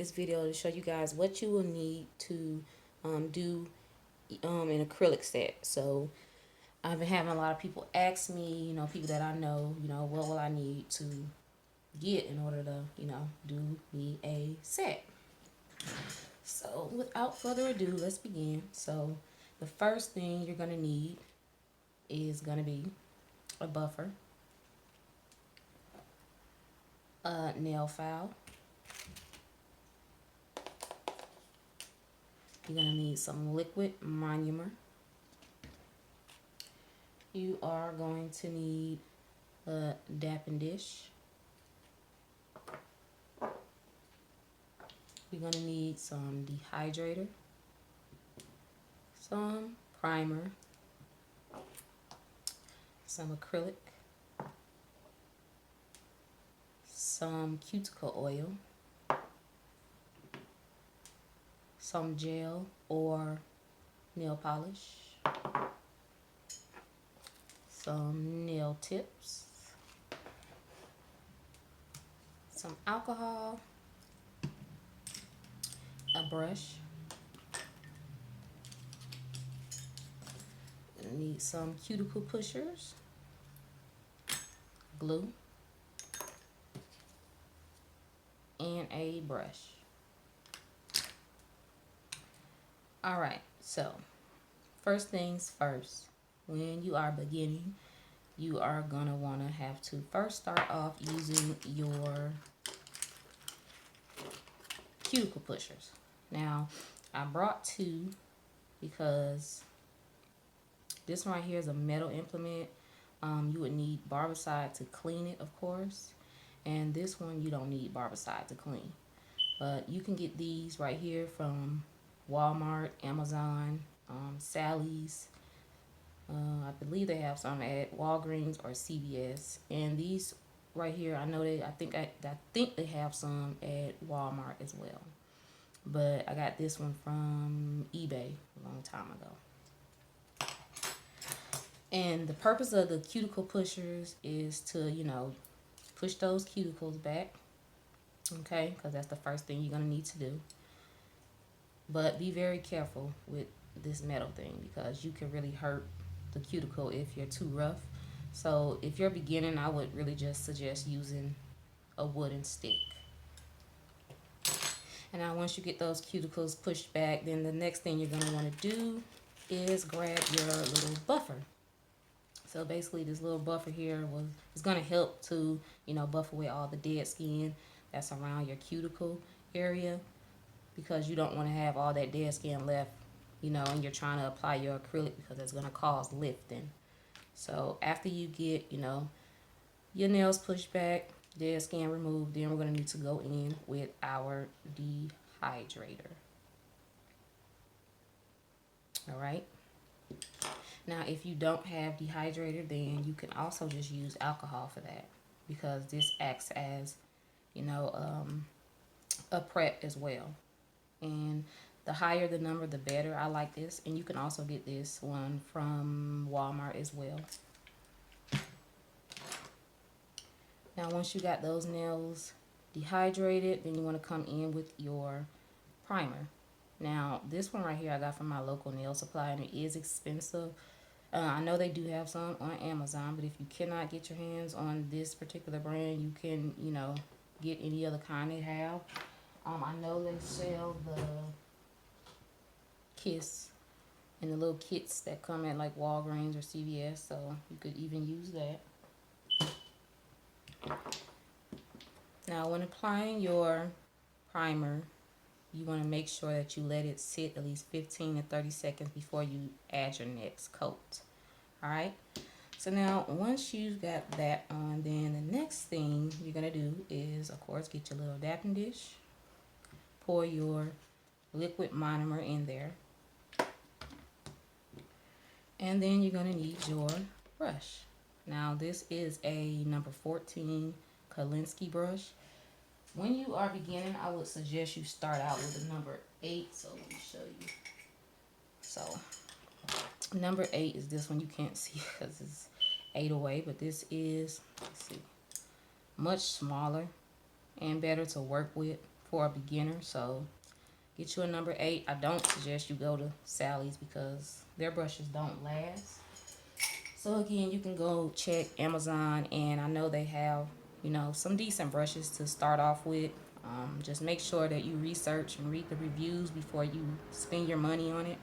this video to show you guys what you will need to do an acrylic set. So I've been having a lot of people ask me, people that I know, what will I need to get in order to, do me a set. So without further ado, let's begin. So the first thing you're going to need is going to be a buffer, a nail file. You're going to need some liquid monomer. You are going to need a dapping dish. You're going to need some dehydrator, some primer, some acrylic, some cuticle oil, some gel or nail polish, some nail tips, some alcohol, a brush. You need some cuticle pushers, glue, and a brush. Alright, so first things first, when you are beginning, you are going to want to have to first start off using your cuticle pushers. Now, I brought two because this one right here is a metal implement. You would need barbicide to clean it, of course. And this one, you don't need barbicide to clean. But you can get these right here from Walmart, Amazon, Sally's. I believe they have some at Walgreens or CVS. And these right here, I think they have some at Walmart as well. But I got this one from eBay a long time ago. And the purpose of the cuticle pushers is to, push those cuticles back. Okay, because that's the first thing you're going to need to do. But be very careful with this metal thing because you can really hurt the cuticle if you're too rough. So if you're beginning, I would really just suggest using a wooden stick. And now once you get those cuticles pushed back, then the next thing you're going to want to do is grab your little buffer. So basically this little buffer here is going to help to, buff away all the dead skin that's around your cuticle area, because you don't want to have all that dead skin left, and you're trying to apply your acrylic because it's going to cause lifting. So after you get, your nails pushed back, dead skin removed, then we're going to need to go in with our dehydrator. All right. Now, if you don't have dehydrator, then you can also just use alcohol for that, because this acts as, a prep as well. And the higher the number, the better. I like this. And you can also get this one from Walmart as well. Now, once you got those nails dehydrated, then you want to come in with your primer. Now, this one right here I got from my local nail supply, and it is expensive. I know they do have some on Amazon, but if you cannot get your hands on this particular brand, you can, get any other kind they have. I know they sell the Kiss and the little kits that come at like Walgreens or CVS, so you could even use that. Now, when applying your primer, you want to make sure that you let it sit at least 15 to 30 seconds before you add your next coat. Alright, so now once you've got that on, then the next thing you're going to do is, of course, get your little dapping dish, pour your liquid monomer in there, and then you're going to need your brush. Now, this is a number 14 Kolinsky brush. When you are beginning, I would suggest you start out with a number 8. So let me show you. So number 8 is this one. You can't see because it's 8 away, but this is, let's see, much smaller and better to work with for a beginner. So get you a number 8. I don't suggest you go to Sally's because their brushes don't last. So again, you can go check Amazon, and I know they have, you know, some decent brushes to start off with. Just make sure that you research and read the reviews before you spend your money on it.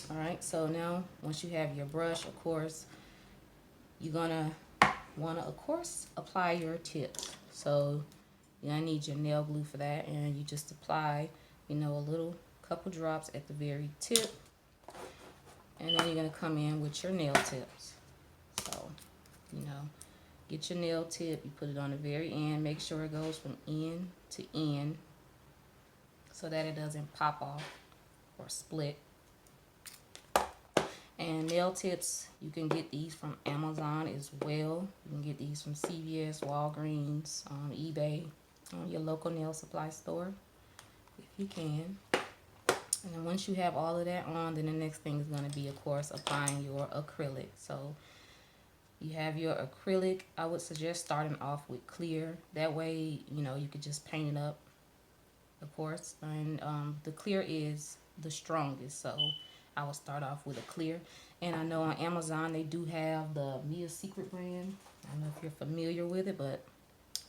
All right, so now once you have your brush, of course, you're gonna wanna, of course, apply your tips. So you're gonna need your nail glue for that, and you just apply, you know, a little couple drops at the very tip, and then you're gonna come in with your nail tips. So, you know, get your nail tip, you put it on the very end, make sure it goes from end to end so that it doesn't pop off or split. And nail tips, you can get these from Amazon as well. You can get these from CVS, Walgreens, eBay, your local nail supply store, if you can. And then once you have all of that on, then the next thing is going to be, of course, applying your acrylic. So you have your acrylic. I would suggest starting off with clear. That way, you know, you could just paint it up, of course. And the clear is the strongest, so I will start off with a clear. And I know on Amazon they do have the Mia Secret brand. I don't know if you're familiar with it, but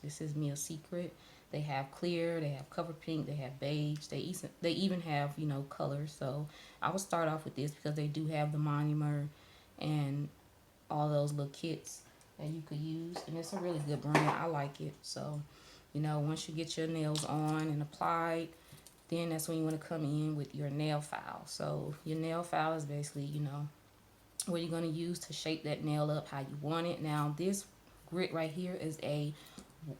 this is Mia Secret. They have clear, they have cover pink, they have beige, they even have, you know, colors. So I will start off with this because they do have the monomer and all those little kits that you could use, and it's a really good brand. I like it. So, you know, once you get your nails on and applied, then that's when you want to come in with your nail file. So your nail file is basically, you know, what you're going to use to shape that nail up how you want it. Now this grit right here is a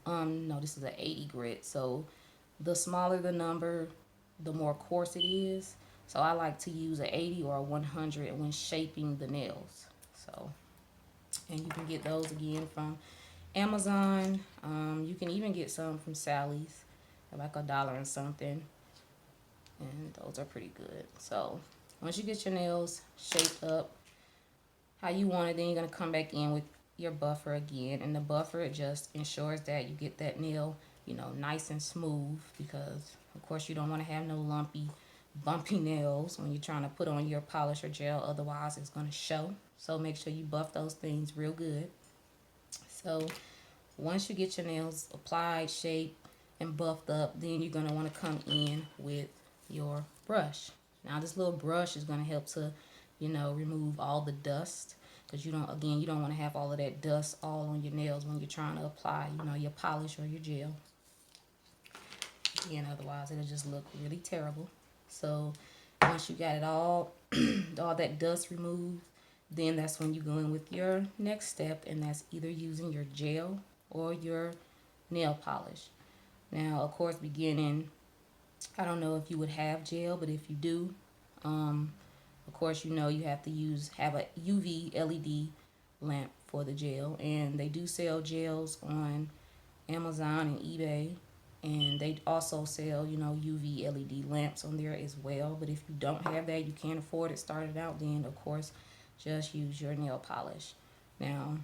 no, this is an 80 grit. So the smaller the number, the more coarse it is. So I like to use an 80 or a 100 when shaping the nails. So, and you can get those again from Amazon. You can even get some from Sally's, like $1 and something, and those are pretty good. So once you get your nails shaped up how you want it, then you're going to come back in with your buffer again, and the buffer, it just ensures that you get that nail, you know, nice and smooth, because of course you don't want to have no lumpy, bumpy nails when you're trying to put on your polish or gel, otherwise it's going to show. So make sure you buff those things real good. So once you get your nails applied, shaped, and buffed up, then you're going to want to come in with your brush. Now this little brush is going to help to, you know, remove all the dust, because you don't want to have all of that dust all on your nails when you're trying to apply, you know, your polish or your gel. Again, otherwise it'll just look really terrible. So once you got it all that dust removed, then that's when you go in with your next step, and that's either using your gel or your nail polish. Now, of course, beginning, I don't know if you would have gel, but if you do, of course, you know you have to have a UV LED lamp for the gel, and they do sell gels on Amazon and eBay, and they also sell, you know, UV LED lamps on there as well. But if you don't have that, you can't afford it started out, then of course just use your nail polish. Now,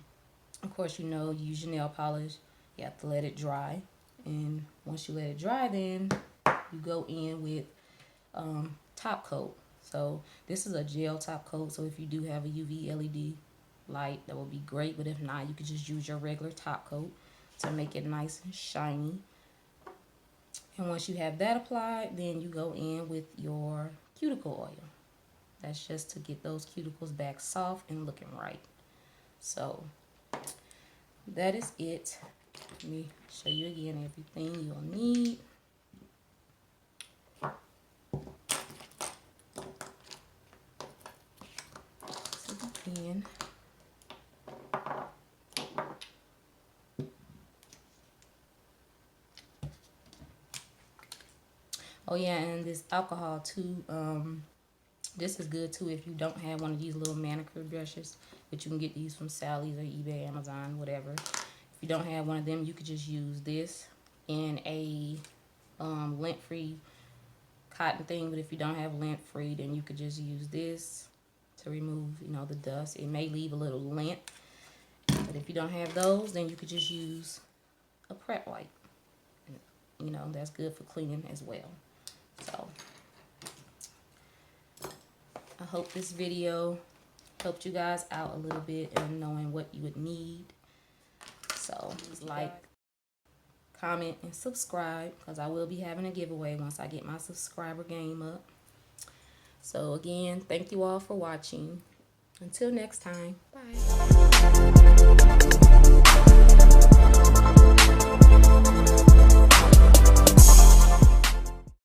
of course, you know, use your nail polish, you have to let it dry, and once you let it dry, then you go in with top coat. So this is a gel top coat, so if you do have a UV LED light, that would be great, but if not, you could just use your regular top coat to make it nice and shiny. And once you have that applied, then you go in with your cuticle oil. That's just to get those cuticles back soft and looking right. So that is it. Let me show you again everything you'll need. So again, oh yeah, and this alcohol too. This is good too if you don't have one of these little manicure brushes, but you can get these from Sally's or eBay, Amazon, whatever. If you don't have one of them, you could just use this in a lint-free cotton thing. But if you don't have lint-free, then you could just use this to remove, you know, the dust. It may leave a little lint, but if you don't have those, then you could just use a prep wipe. you know, that's good for cleaning as well. So I hope this video helped you guys out a little bit in knowing what you would need. So just like, comment, and subscribe, because I will be having a giveaway once I get my subscriber game up. So again, thank you all for watching. Until next time, bye.